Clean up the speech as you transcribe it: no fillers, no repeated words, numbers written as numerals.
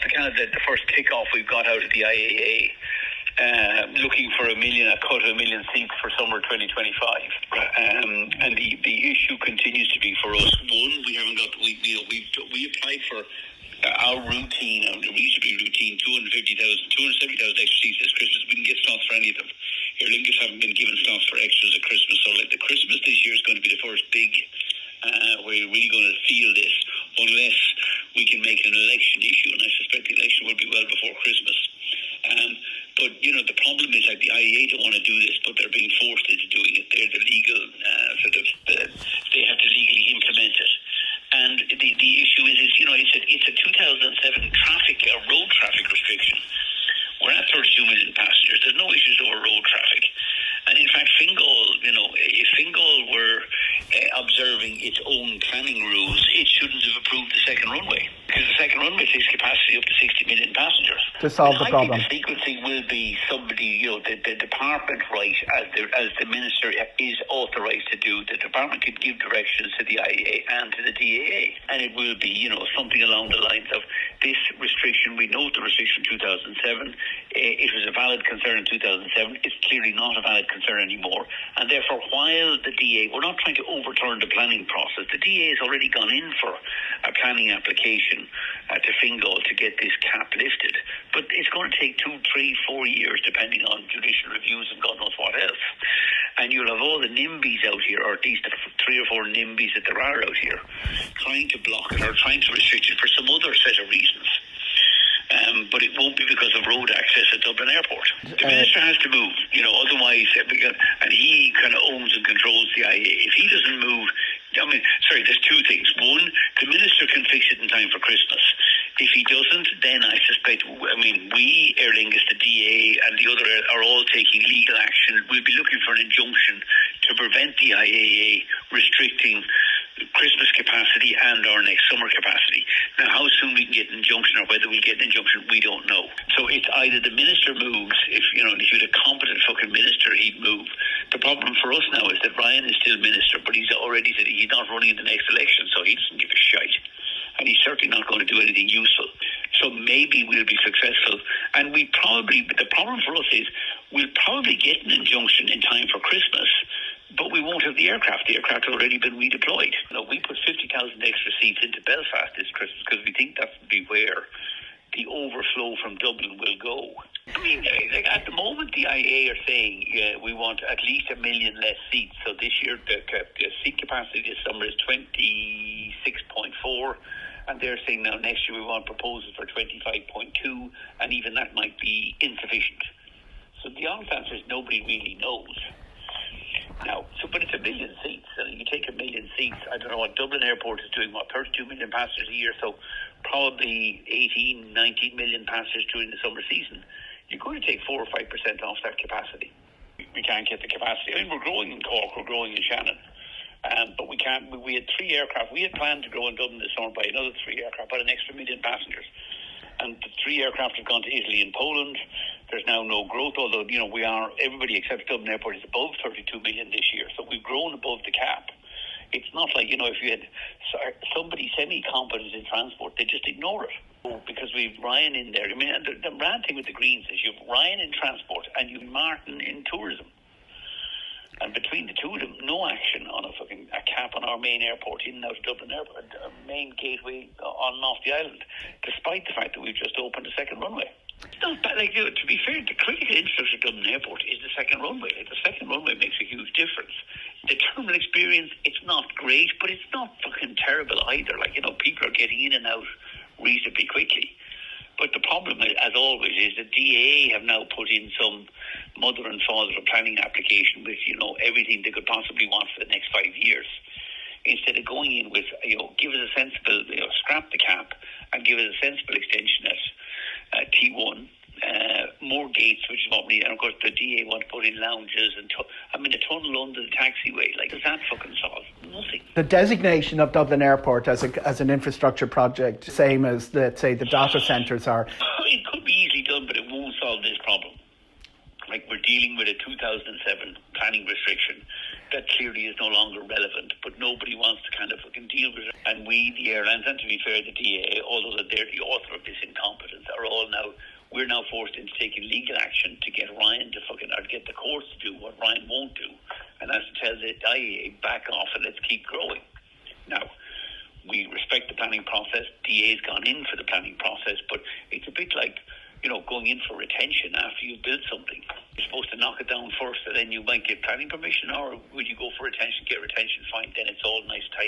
the kind of the first kickoff we've got out of the IAA. Looking for a cut of 1 million seats for summer 2025, and the issue continues to be for us. One, we applied for our routine, the reasonably routine 270,000 extra seats this Christmas. We didn't get slots for any of them. Aer Lingus haven't been given slots for extras at Christmas, so the Christmas this year is going to be the first big where you're really going to feel this, unless we can make an election issue, and I suspect the election will be well before Christmas. But, the problem is that the IAA don't want to do this, but they're being forced into doing it. They're the legal, they have to legally implement it. And the issue is it's a 2007 road traffic restriction. We're at 32 million passengers. There's no issues over road traffic. And in fact, Fingal, if Fingal were observing its own planning rules, it shouldn't have approved the second runway, because the second runway takes capacity up to 60 million passengers. To solve the problem. I think the sequencing will be somebody, the department, right, as the minister is authorised to do. The department could give directions to the IAA and to the DAA, and it will be, something along the lines of this restriction. We know the restriction 2007. It was a valid concern in 2007. It's clearly not a valid concern anymore, and therefore, while the DA, we're not trying to overturn the planning process. The DA has already gone in for a planning application to Fingal to get this cap lifted, but it's going to take 2, 3, 4 years, depending on judicial reviews and God knows what else. And you'll have all the NIMBYs out here, or at least the 3 or 4 NIMBYs that there are out here, trying to block it or trying to restrict it for some other set of reasons. But it won't be because of road access at Dublin Airport. The minister has to move, otherwise, and he kind of owns and controls the IAA. If he doesn't move, there's 2 things. One, the minister can fix it in time for Christmas. If he doesn't, then I suspect, we, Aer Lingus, the DA, and the other are all taking legal action. We'll be looking for an injunction to prevent the IAA restricting Christmas capacity and our next summer capacity. Now, how soon we can get an injunction, or whether we'll get an injunction, we don't know. So it's either the minister moves, if you had a competent fucking minister, he'd move. The problem for us now is that Ryan is still minister, but he's already said he's not running in the next election, so he doesn't give a shite. And he's certainly not going to do anything useful. So maybe we'll be successful. And the problem for us is we'll probably get an injunction in time for Christmas, but we won't have the aircraft. The aircraft have already been redeployed. We put 50,000 extra seats into Belfast this Christmas because we think that will be where the overflow from Dublin will go. At the moment, the IAA are saying we want at least 1 million less seats. So this year, the seat capacity this summer is 26.4. And they're saying now next year we want proposals for 25.2, and even that might be insufficient. So the honest answer is nobody really knows. Now, but it's 1 million seats. You take 1 million seats, I don't know what Dublin Airport is doing, 32 million passengers a year, so probably 18, 19 million passengers during the summer season. You're going to take 4 or 5% off that capacity. We can't get the capacity. We're growing in Cork, we're growing in Shannon. But we can't. We had 3 aircraft. We had planned to grow in Dublin this summer by another 3 aircraft, by an extra 1 million passengers. And the 3 aircraft have gone to Italy and Poland. There's now no growth, although, everybody except Dublin Airport is above 32 million this year. So we've grown above the cap. It's not like, if you had somebody semi-competent in transport, they just ignore it. Because we've Ryan in there. The bad thing with the Greens is you've Ryan in transport and you've Martin in tourism. And between the two of them, no action on a cap on our main airport, in and out of Dublin Airport, main gateway on and off the island, despite the fact that we've just opened a second runway. It's not bad. To be fair, the critical infrastructure of Dublin Airport is the second runway. The second runway makes a huge difference. The terminal experience, it's not great, but it's not fucking terrible either. People are getting in and out reasonably quickly. But the problem, as always, is the DAA have now put in some mother and father of planning application with, everything they could possibly want for the next 5 years. Instead of going in with, give us a sensible, scrap the cap and give us a sensible extension at T1, more gates, which is what we need. And of course, the DA want to put in lounges and the tunnel under the taxiway. Does that fucking solve nothing? The designation of Dublin Airport as an infrastructure project, same as, let's say, the data centres are. It could be easily done, but it won't solve this problem. We're dealing with a 2007 planning restriction that clearly is no longer relevant, but nobody wants to kind of fucking deal with it. And we, the airlines, and to be fair, the DAA, although they're the author of this incompetence, we're now forced into taking legal action to get Ryan to or get the courts to do what Ryan won't do, and that's to tell the IAA back off and let's keep growing. Now, we respect the planning process. DA's gone in for the planning process, but it's a bit like, going in for retention after you've built something. You're supposed to knock it down first, and then you might get planning permission, or would you go for retention, get retention, fine, then it's all nice, tight.